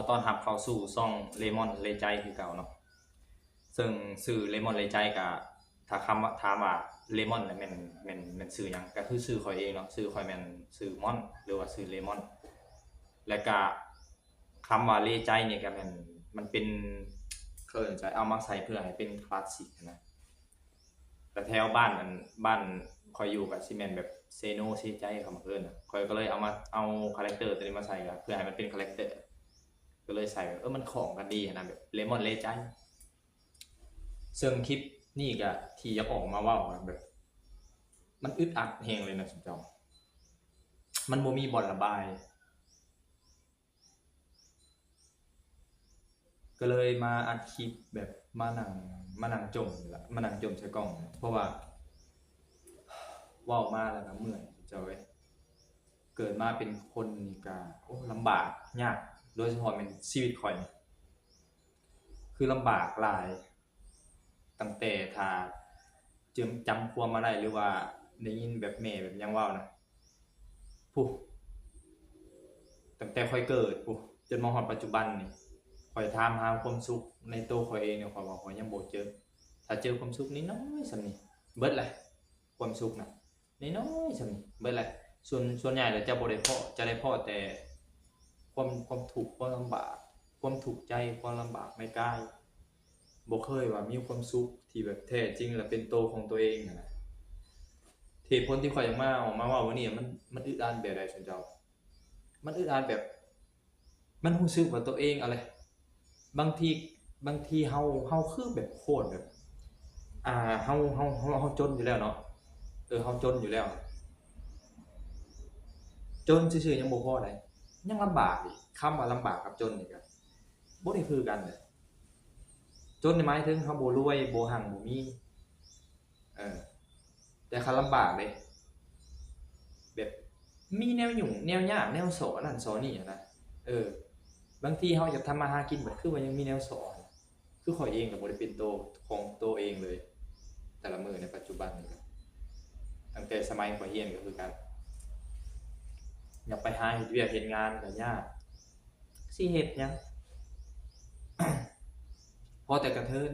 ต้อนรับเข้าสู่ช่องเลมอนเลใจคือเก่าเนาะซึ่งชื่อเลมอนเลใจกับถ้าคำว่าถามว่าเลมอนเนี่ยแม่นชื่อหยังก็คือชื่อข่อยเองเนาะชื่อข่อยแม่นชื่อม่อนหรือว่าชื่อเลมอนแล้วก็คำว่าเลใจเนี่ยก็แม่นมันเป็นเอิ้นจะเอามาใส่เพื่อให้เป็นคลาสสิกนะแต่แถวบ้านบ้านข่อยอยู่ก็สิแม่นแบบเซโนเซใจเขามาเอิ้นน่ะข่อยก็เลยเอาคาแรคเตอร์ตัวนี้มาใส่ก็เพื่อให้มันเป็นคาแรคเตอร์ ก็เลยใส่มันของกันดีนะแบบเลมอนเลใจซึ่งคลิปนี่ก็ที่อยากออกมาว่าแบบมันอึดอัดแหงเลยนะสุดจอมันบ่มีบ่อนระบายก็เลยมาอัดคลิปแบบมานั่งจมละมานั่งจมใส่กล้องเพราะว่าว่าออกมาแล้วก็เมื่อยเจ้าเว้ยเกิดมาเป็นคนนี่ก็โอ้ลำบากยากโดยเฉพาะเป็นชีวิตข่อยนี่คือลำบากหลาย ตั้งแต่ถ้าจำความมาได้หรือว่าได้ยินแบบแม่แบบยังเว้านะพุตั้งแต่ค่อยเกิดพุจนมาฮอดปัจจุบันนี่ข้อยถามหาความสุขในตัวข้อยเองเนี่ยข้อยว่าข้อยยังบ่เจอถ้าเจอความสุขน้อยๆส่ำนี้เบิดเลยความสุขน่ะน้อยๆส่ำนี้เบิดเลยส่วนใหญ่แล้วจะบ่ได้พ้อจะได้พ้อแต่ความทุกข์ความลำบากความทุกข์ใจความลำบากในกายบ่เคยว่ามีความสุขที่แบบแท้จริงและเป็นตัวของตัวเองอะนะเหตุผลที่ข้อยอยากมาออกมาเว้าวันนี้มันอึดอัดแบบใดซั้นเจ้ามันอึดอัดแบบมันรู้สึกว่าตัวเองอะไรบางทีบางทีเฮาคือแบบโคตรแบบเฮาจนอยู่แล้วเนาะเฮาจนอยู่แล้วจนซื่อๆยังบ่พอได้ยังลำบากอีกคำว่าลำบากกับจนนี่ก็บ่ได้คือกันเดะจนนี่หมายถึงเฮาบ่รวยบ่รั่งบ่มีเออแต่คันลำบากเดะแบบมีแนวยุ่งแนวยากแนวซ้อนั่นซ้อนี่อะนะเออบางทีเฮาอยากทำมาหากินบัดคือว่ายังมีแนวซ้อคือข้อยเองก็บ่ได้เป็นตัวของตัวเองเลยแต่ละมื้อในปัจจุบันนี่ตั้งแต่สมัยข้อยเรียนก็คือกันอยากไปหาเฮ็ดเวียกเฮ็ดงานก็ยากสิเฮ็ดหยังพอแต่กระเทิน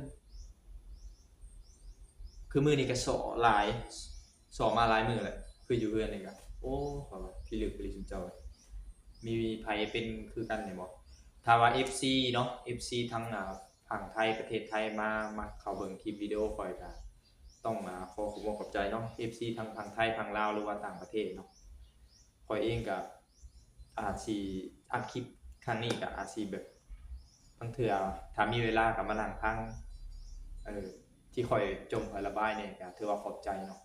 คือมื้อนี้ก็ซ้อหลายซ้อมาหลายมื้อแล้วคืออยู่เรือนนี่ก็โอ้ข้อยว่าพิลึกพิลั่นซุมเจ้า มีไผเป็นคือกันเนี่ยบ่ถ้าว่า FC เนาะ FC ทั้งฝั่งไทยประเทศไทยมาเข้าเบิ่งคลิปวิดีโอข้อยก็ต้องขอขอบคุณขอบใจเนาะ FC ทั้งฝั่งไทยฝั่งลาวหรือว่าต่างประเทศเนาะข้อยเองก็อาจสิอัดคลิปครั้งนี้ก็อาจสิแบบบางเทื่อถ้ามีเวลาก็มานั่งฟังเออที่ข้อยจมข้อยระบายเนี่ยก็ถือว่าขอบใจเนาะ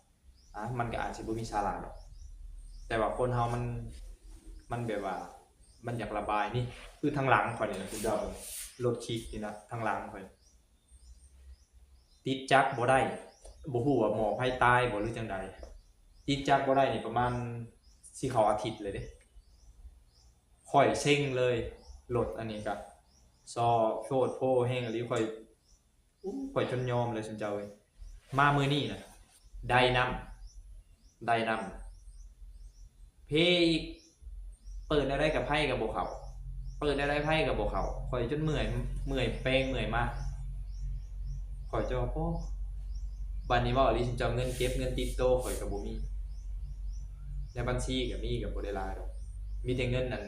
มันก็อาจสิบ่มีสาระดอกแต่ว่าคนเฮามันแบบว่ามันอยากระบายนี่คือทางหลังข่อยนี่นะคุณเจ้ารถขี่นี่นะทางหลังข่อยติดจักรบ่ได้บ่ฮู้ว่าหมอไผตายบ่หรือจังใดติดจักรบ่ได้นี่ประมาณสิเข้าอาทิตย์เลยเดะข้อยเซ็งเลยรถอันนี้ก็ซ้อโพดโพแฮงอีหลีข้อยจนยอมเลยซุมเจ้าเอ้ยมามื้อนี้น่ะได้นำเพอีก เปิดแนวใดกับไพ่กับบ่เข้าเปิดแนวใดไพ่กับบ่เข้าข้อยจนเมื่อยแปลงเมื่อยมากข้อยจะว่าโอ้บัดนี้เว้าอีหลีสิเจ้าเงินเก็บเงินติดโตข้อยก็บ่มีในบัญชีก็มีก็บ่ได้หลายดอกมีแต่เงินนั่น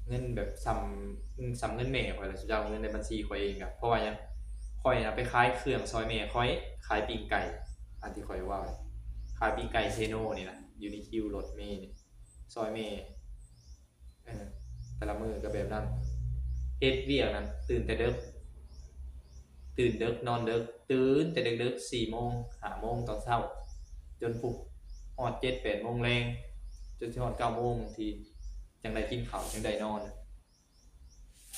เงินแบบส่ำเงินแม่ข้อยแหละสิเจ้าเงินในบัญชีข้อยเองก็เพราะว่าหยังข้อยน่ะไปขายเครื่องซอยแม่ข้อยขายปิ้งไก่อันที่ข้อยเว้าขายปิ้งไก่เซโนนี่ล่ะอยู่ในคิวรถเมล์นี่ซอยแม่ เออแต่ละมือก็แบบนั้นเฮ็ดเวียกนั้นตื่นแต่ดึกตื่นดึกนอนดึกตื่นแต่ดึกๆ4โมง5โมงตอนเช้าจนปลุกฮอด7-8โมงแลงจนสิฮอด9โมงบางทีจังได้กินข้าวจังได้นอน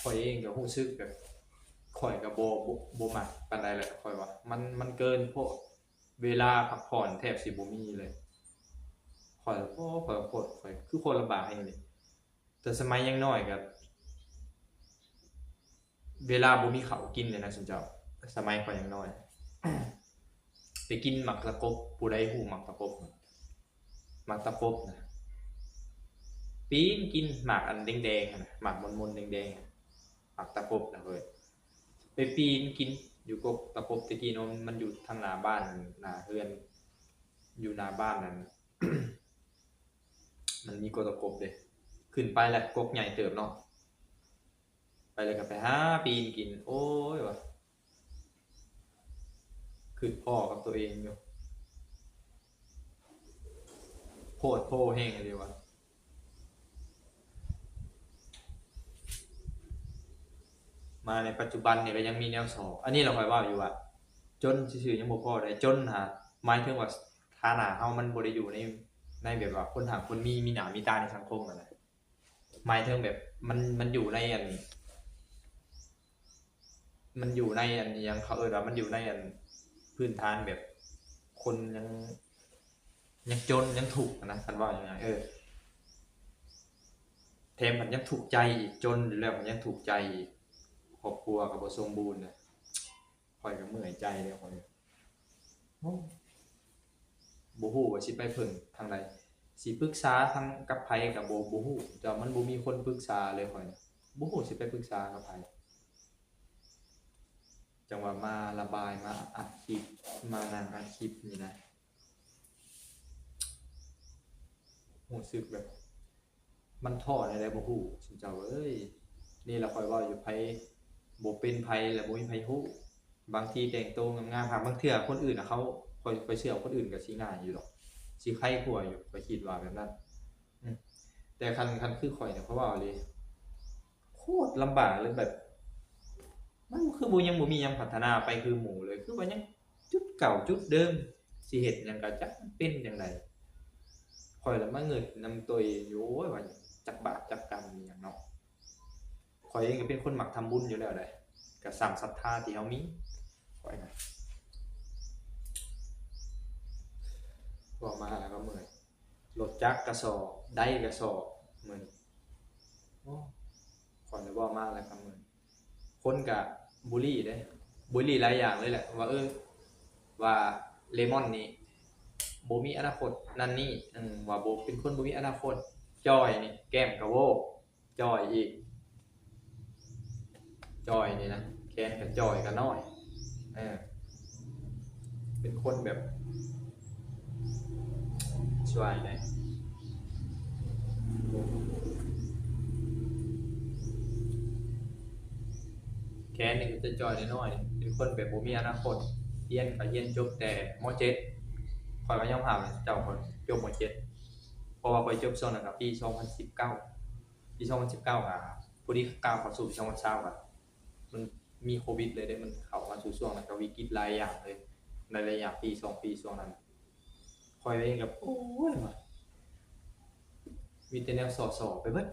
ข้อยเองก็รู้สึกแบบข้อยก็บ่มักปานใดแหละข้อยว่ามันเกินโพดเวลาพักผ่อนแทบสิบ่มีเลยข้อยโอ้ข้อยโพดข้อยคือคนลำบากแฮงเลย แต่สมัยยังน้อยก็เวลาบ่มีข้าวกินเนี่ยนะซุมเจ้าสมัยข้อยยังน้อยไปกินหมักตะกบผู้ใดฮู้หมักตะกบหมักตะกบนะปีนกินหมากอันแดงๆอะนะหมากมนๆแดงๆอะ ผักตะปบนะเว้ยไปปีนกินอยู่กบตะปบตะกี้เนาะมันอยู่ทางหน้าบ้านหน้าเฮือนอยู่หน้าบ้านนั่น มันมีกบตะกบเด้ขึ้นไปแหละกกใหญ่เติบเนาะไปเลยก็ไปหาปีนกินโอ้ยว่ะคือพ่อกับตัวเองอยู่โพดโพแห้งเลยว่ะมาในปัจจุบันเนี่ยก็ยังมีแนวสอบอันนี้เราคอยว่าอยู่ว่าจนซื่อๆยังบ่พอได้จนหาหมายถึงว่าฐานะเฮามันบ่ได้อยู่ในแบบว่าคนหาคนมีหน้ามีตาในสังคมนั่นแหละหมายถึงแบบมันอยู่ในอันมันอยู่ในอันยังเขาว่ามันอยู่ในอันพื้นฐานแบบคนยังจนยังถูกข์นะคันว่าอย่างไงแถมมันยังถูกใจอีกจนอยู่แล้วมันยังถูกใจอีกครอบครัวก็บ่สมบูรณ์น่ะข้อยก็เมื่อยใจเลยข้อยโอ้บ่ฮู้ว่าสิไปพึ่งทางใดสิปรึกษาทางกับไผก็บ่ฮู้แต่มันบ่มีคนปรึกษาเลยข้อยน่ะบ่ฮู้สิไปปรึกษากับไผจังว่ามาระบายมาอัดคลิปมานั่งอัดคลิปนี่นะรู้สึกแบบมันท้อได้บ่ฮู้ซุเจ้าเอ้ยนี่ล่ะข้อยเว้าอยู่ไผบ่เป็นไผแล้วบ่มีไผฮู้บางทีแต่งตัวงามๆครับบางเทื่อคนอื่นน่ะเขาข้อยเชื่อว่าคนอื่นก็สิง่ายอยู่ดอกสิไคกว่าอยู่ข้อยคิดว่าแบบนั้นอือแต่คันคือข้อยเนี่ยเพราะว่าเลยโคตรลำบากเลยแบบมันคือบ่ยังบ่มีหยังพัฒนาไปคือหมู่เลยคือว่ายังจุดเก่าจุดเดิมสิเฮ็ดหยังก็จักมันเป็นจั่งใดข้อยละมานึกนำตัวเองอยู่โอ้ยว่าจักบาปจักกรรมอิหยังเนาะข้อยเองก็เป็นคนมักทำบุญอยู่แล้วเดะก็สร้างศรัทธาที่เฮามีข้อยน่ะเว้ามาแล้วก็เมื่อยรถจักรก็ซ้อใดก็ซ้อมื้อนี้โอ้ข้อยนี่เว้ามาแล้วก็เมื่อยคนก็บุลลีเด้บุลลีหลายอย่างเลยแหละว่าว่าเลมอนนี่บ่มีอนาคตนั่นนี่ว่าบ่เป็นคนบ่มีอนาคตจ้อยนี่แก้มก็โว้จ้อยอีกจ้อยนี่นะแขนก็จ้อยก็น้อยเออเป็นคนแบบช่วยได้แขนนี่ก็จะจ้อยน้อยๆเป็นคนแบบบ่มีอนาคตเรียนก็เรียนจบแต่ม .7 ข้อยก็ยอมรับเลยเจ้าข้อยจบม .7 เพราะว่าข้อยจบช่วงนั้นก็ปี2019ปี2019ก็พอดีก้าวเข้าสู่ปี2020ก็มันมีโควิดเลยเด้มันเข้ามาสู่ช่วงนั้นก็วิกฤตหลายอย่างเลยในระยะปี2ปีช่วงนั้นข้อยเองก็โอ้ยว่ะมีแต่แนวส่อๆไปเบิด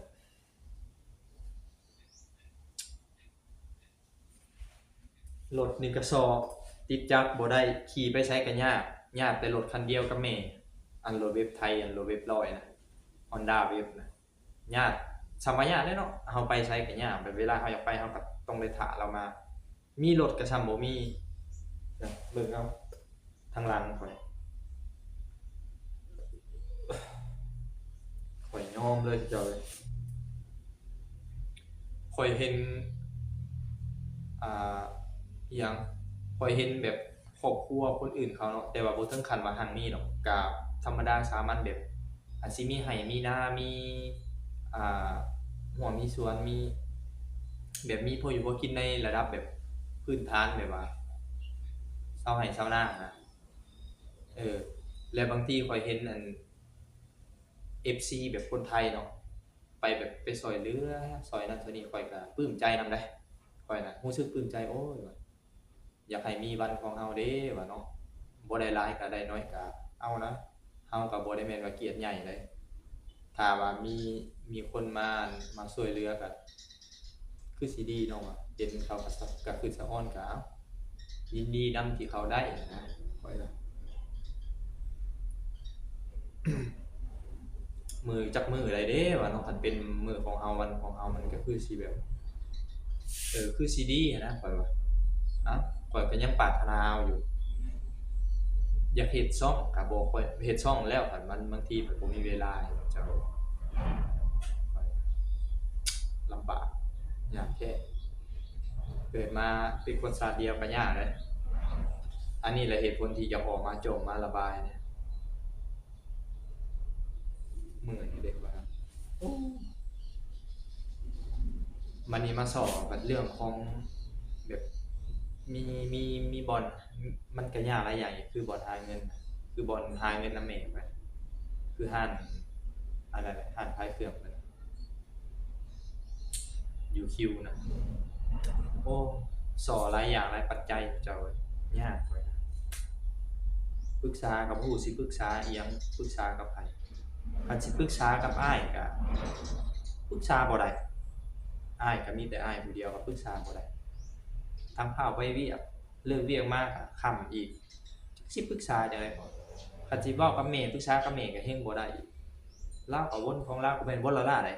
รถนี่ก็ซ้อติดจักบ่ได้ขี่ไปไสก็ยากแต่รถคันเดียวกับแม่อันรถเว็บไทยอันรถเว็บ100นะ Honda Wave นะยากสำว่ายากเด้เนาะเฮาไปไสก็ยากแบบเวลาเฮาอยากไปเฮาก็ต้องได้ท่าเรามามีรถก็ส่ำบ่มีเบิ่งเอาทางหลังข้อยยอมเลยเจ้าเอ้ยข้อยเห็นอ่าอิหยังข้อยเห็นแบบครอบครัวคนอื่นเขาเนาะแต่ว่าบ่ถึงขั้นว่าหั้นมีดอกก็ธรรมดาสามัญแบบอาจสิมีไร่มีนามีอ่าหัวมีสวนมีแบบมีพออยู่พอกินในระดับแบบพื้นฐานแบบว่าชาวไร่ชาวนานะเออแล้วบางทีข้อยเห็นอัน FC แบบคนไทยเนาะไปแบบไปช่วยเหลือช่วยนั่นช่วยนี่ข้อยก็ปลื้มใจนำเดะข้อยน่ะรู้สึกปลื้มใจโอ้ยว่าอยากให้มีวันของเฮาเด้ว่าเนาะบ่ได้หลายก็ได้น้อยก็เอานะเฮาก็บ่ได้แม่นว่าเกียรติใหญ่เลยถ้าว่ามีคนมาช่วยเหลือก็คือสิดีเนาะว่าเห็นเขาก็คือสะอ้อนก็เอายินดีนำที่เขาได้นะข้อยว่ามื้อจักมื้อใดเด้ว่าเนาะคันเป็นมื้อของเฮาวันของเฮามันก็คือสิแบบคือสิดีหั้นนะข้อยว่าเอ้าข้อยก็ยังปรารถนาเอาอยู่ อยากเฮ็ดช่องก็บ่ค่อยเฮ็ดช่องแล้วคันมันบางทีมันบ่มีเวลาจะค่อยลำบากยากแท้ เกิดมาเป็นคนชาติเดียวกันยากเลยอันนี้แหละเหตุผลที่จะออกมาโจมมาระบายเนี่ยเหมือนเด็กว่าโอ้มันนี่มาสอบกับเรื่องของแบบมีมีมีบอลมันก็ยากหลายอย่างอยู่คือบอลหาเงินคือบอลหาเงินนำแม่ไปคือห้านอะไรแหละห้านขายเครื่องไปอยู่คิวนะโอ้สอหลายอย่างหลายปัจจัยเจ้ายากไปปรึกษากับผู้สิปรึกษาอีหยังปรึกษากับไผคันสิปรึกษากับอ้ายก็ปรึกษาบ่ได้อ้ายก็มีแต่อ้ายผู้เดียวก็ปรึกษาบ่ได้ทำข้าวไปเวียกเลิกเวียกมาก็ค่ำอีกจักสิปรึกษาจังได๋คันสิเว้ากับแม่ปรึกษากับแม่ก็แฮงบ่ได้อีกเลาก็วนของเลาก็แม่นวนละล้าได้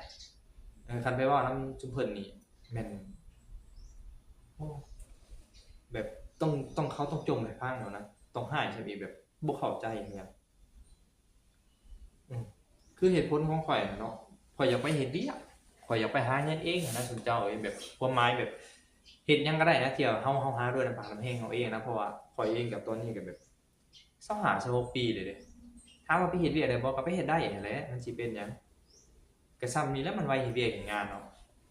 คันไปเว้านำซุมเพิ่นนี่แม่นโอ้แบบต้องเขาต้องจมให้ฟังแล้วนะต้องร้ายใส่อีกแบบบ่เข้าใจอิหยังอืมคือเหตุผลของข้อยน่ะเนาะข้อยอยากไปเฮ็ดเวียกข้อยอยากไปหาเงินเองอะนะซุมเจ้าเอ้ยแบบความหมายแบบเฮ็ดหยังก็ได้นะที่ว่าเฮาหาด้วยน้ำพักน้ำแรงเราเองนะเพราะว่าข้อยเองกับตอนนี้ก็แบบ25-26ปีแล้วเดะถามว่าไปเฮ็ดเวียกได้บ่ก็ไปเฮ็ดได้นั่นแหละมันสิเป็นหยังก็ส่ำนี้แหล้วมันวัยเฮ็ดเวียกเฮ็ดงานเนาะ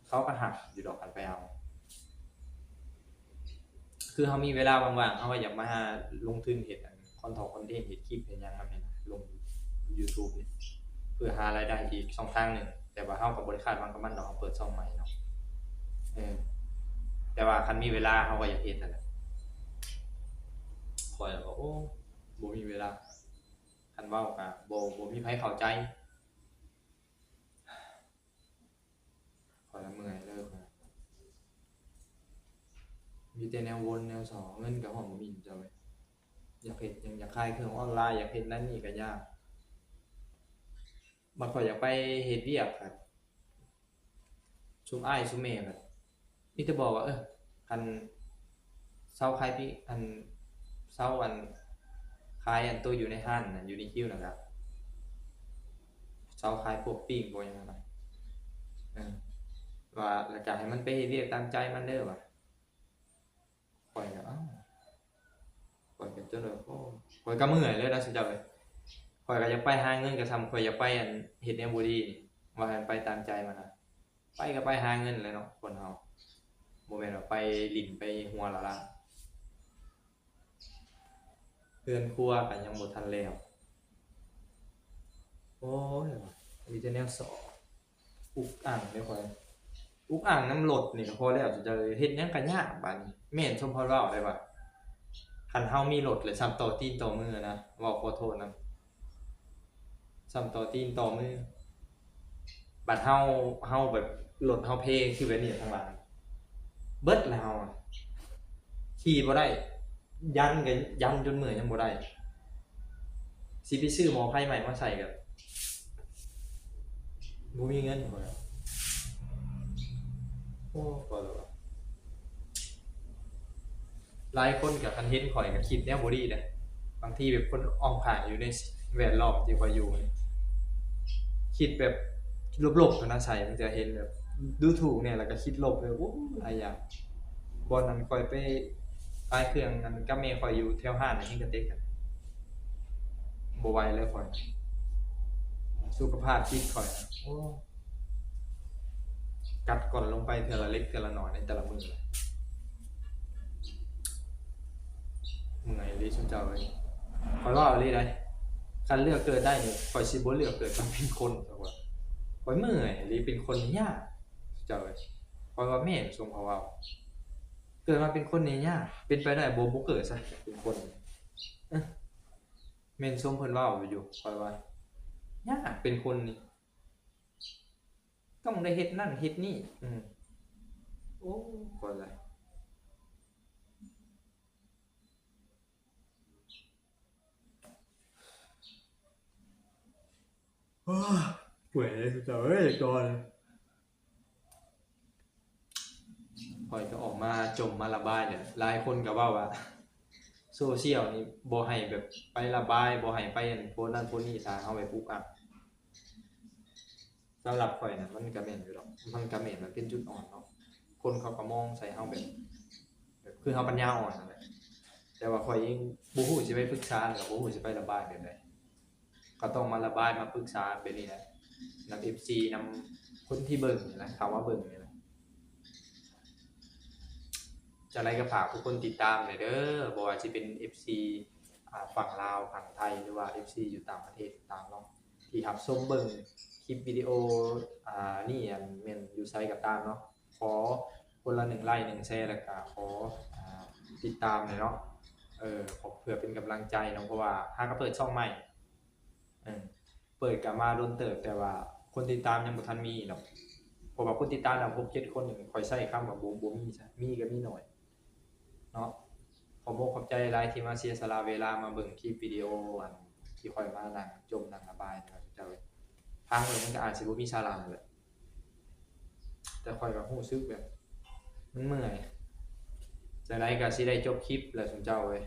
เขาก็หักอยู่ดอกคันไปเอาคือเฮามีเวลาว่างๆเฮาก็อยากมาลงทุนเฮ็ดอันคอนเทนต์เฮ็ดคลิปเฮ็ดหยังนำนี่นะลงยูทูบนี่เพื่อหารายได้อีกช่องทางหนึ่งแต่ว่าเฮาก็บ่ได้คาดหวังกับมันดอกเฮาเปิดช่องใหม่เนาะเออแต่ว่าคันมีเวลาเฮาก็อยากเฮ็ดนั่นแหละข้อยก็โอ้บ่มีเวลาคันเว้าก็บ่มีไผเข้าใจข้อยละเมื่อยเลิกแล้วมีแต่แนววนแนวสอเงินก็ฮ้อนบ่มีเจ้าเว้ยอยากเฮ็ดหยังอยากขายเครื่องออนไลน์อยากเฮ็ดนั่นนี่ก็ยากบัดข้อยอยากไปเฮ็ดเวียกก็ซุมอ้ายซุมแม่ก็มีแต่บอกว่าคันเซาขายปิอันเซาอันขายอันตัวอยู่ในห้านน่ะอยู่ในคิวนั่นล่ะเซาขายพวกปิ้งพวกหยังนั่นน่ะเออว่าแล้วก็ให้มันไปเฮ็ดเวียกตามใจมันเด้อว่ะข้อยก็อ้าวข้อยก็จนแบบโอ้ข้อยก็เมื่อยเลยนะซุเจ้าเอ้ยข้อยก็อยากไปหาเงินก็ส่ำข้อยอยากไปอันเฮ็ดแนวบ่ดีนี่ว่าให้มันไปตามใจมันน่ะไปก็ไปหาเงินแหละเนาะคนเฮาบ่แม่นว่าไปลิ้นไปหัวละล่ะเรือนครัวก็ยังบ่ทันแล้วโอ้ยว่ะมีแต่แนวส้ออุกอั่งเด้อข้อย อุกอ่างน้ำรถนี่ก็พอแล้วจะเฮ็ดหยังก็ยากบัดนี้แม่นสมพรเว้าได้ว่าคันเฮามีรถเลยซ้ำต่อตีนต่อมือนะเว้าขอโทษนำซ้ำต่อตีนต่อมือบัดเฮาแบบรถเฮาเพคือแบบนี้ข้างหลังเบิดแล้วเฮาอะขี่บ่ได้ยันก็ยันจนเมื่อยยังบ่ได้สิไปซื้อหมอไผใหม่มาใส่ก็บ่มีเงินพุ่นน่ะโอ้พอแล้วว่ะหลายคนก็คันเห็นข้อยก็คิดแนวบ่ดีเด้บางทีแบบคนอ้อมข้างอยู่ในแวดล้อมที่ข้อยอยู่นี่ คิดแบบลบๆอะนะชัยมันจะเห็นแบบดูถูกเนี่ยแล้วก็คิดลบเลยโอ้หลายอย่างบ่อนนั้นข้อยไปขายเครื่องนั้นกับแม่ข้อยอยู่แถวห้านน่ะเฮงกระเต็กอะบ่ไหวเลยข้อยสุขภาพจิตข้อยนะโอ้กัดก่อนลงไปเทื่อละเล็กเทื่อละน้อยในแต่ละมื้อเลยเมื่อยอีหลีซุมเจ้าเอ้ยข้อยเว้าอีหลีได้คันเลือกเกิดได้นี่ข้อยสิบ่เลือกเกิดมาเป็นคนดอกว่าข้อยเมื่อยอีหลีเป็นคนนี่ยากซุมเจ้าเอ้ยข้อยว่าแม่นซุมเขาเว้า เกิดมาเป็นคนนี่ยากเป็นไปได้บ่เกิดซะเป็นคนเอ้อแม่นสมเพิ่นเว้าอยู่ข้อยว่ายากเป็นคนนี่ต้องได้เฮ็ดนั่นเฮ็ดนี่โอ้ข้อยว่าโอ้ป่วยเลยเจ้าเอ้ยก่อนข้อยก็ออกมาจมมาระบายเนี่ยหลายคนก็เว้าว่าโซเชียลนี่บ่ให้แบบไประบายบ่ให้ไปอันโพสต์นั่นโพสต์นี่ถ้าเฮาไปปลุกอับสำหรับข้อยน่ะมันก็แม่นอยู่ดอกมันก็แม่นมันเป็นจุดอ่อนเนาะคนเขาก็มองใส่เฮาแบบ คือเฮาปัญญาอ่อนนั่นแหละแต่ว่าข่อยเองบ่ฮู้สิไปปรึกษาหรือบ่ฮู้สิไประบายแบบใดก็ต้องมาระบายมาปรึกษาแบบนี้แหละนำ FC นำคนที่เบิ่งนี่แหละเขามาเบิ่งนี่แหละจะไรก็ฝากทุกคนติดตามหน่อยเด้อบ่ว่าสิเป็น FC ฝั่งลาวฝั่งไทยหรือว่า FC อยู่ต่างประเทศต่างเนาะที่รับชมเบิ่งคลิปวิดีโอนี่อันแม่นอยู่ไสก็ตามเนาะขอคนละ1ไลค์1แชร์แล้วก็ขอติดตามหน่อยเนาะขอเพื่อเป็นกำลังใจเนาะเพราะว่าหาก็เปิดช่องใหม่เปิดก็มาโดนเติบแต่ว่าคนติดตามยังบ่ทันมีเนาะเพราะว่าคนติดตามน่ะ6 7คนนี่ค่อยใช้คำว่าบ่มีซะมีก็มีน้อยเนาะขอบอกขอบใจหลายที่มาเสียสละเวลามาเบิ่งคลิปวิดีโออันที่ค่อยมานั่งจมนั่งระบายนะครับเจ้าเว้ยฟังแล้วมันก็อาจสิบ่มีสาระนั่นแหละแต่ค่อยก็รู้สึกแบบมันเมื่อยจังได๋ก็สิได้จบคลิปแล้วซุมเจ้าเว้ย